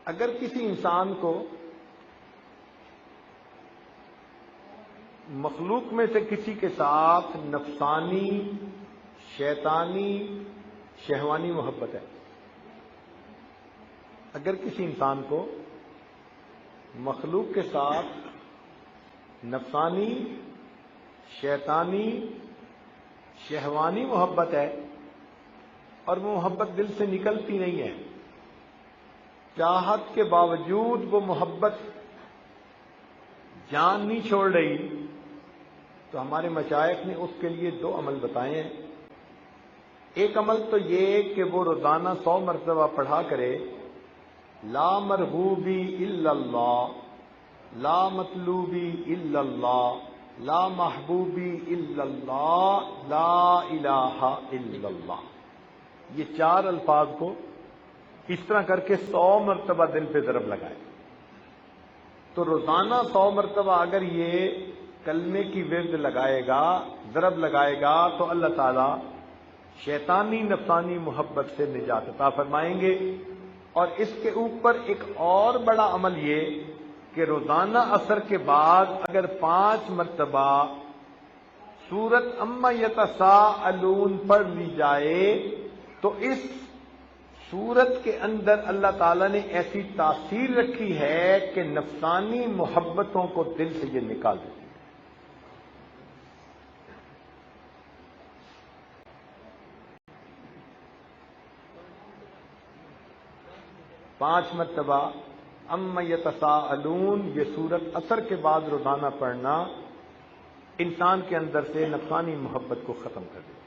اگر کسی انسان کو مخلوق میں سے کسی کے ساتھ نفسانی، شیطانی، شہوانی محبت ہے، اگر کسی انسان کو مخلوق کے ساتھ نفسانی، شیطانی، شہوانی محبت ہے اور وہ محبت دل سے نکلتی نہیں ہے، چاہت کے باوجود وہ محبت جان نہیں چھوڑ رہی، تو ہمارے مشائخ نے اس کے لیے 2 عمل بتائے ہیں۔ ایک عمل تو یہ کہ وہ روزانہ 100 مرتبہ پڑھا کرے، لا مرغوبی الا اللہ، لا مطلوبی الا اللہ، لا محبوبی الا اللہ، لا الہ الا اللہ۔ یہ 4 الفاظ کو اس طرح کر کے 100 مرتبہ دل پہ ضرب لگائے، تو روزانہ 100 مرتبہ اگر یہ کلمے کی ورد لگائے گا، ضرب لگائے گا، تو اللہ تعالی شیطانی نفسانی محبت سے نجات عطا فرمائیں گے۔ اور اس کے اوپر ایک اور بڑا عمل یہ کہ روزانہ عصر کے بعد اگر 5 مرتبہ سورۃ عما یتساءلون پڑھ لی جائے تو اس سورت کے اندر اللہ تعالیٰ نے ایسی تاثیر رکھی ہے کہ نفسانی محبتوں کو دل سے یہ نکال دیتی ہے۔ 5 مرتبہ اما یتساءلون یہ سورت عصر کے بعد روزانہ پڑھنا انسان کے اندر سے نفسانی محبت کو ختم کر دیتا ہے۔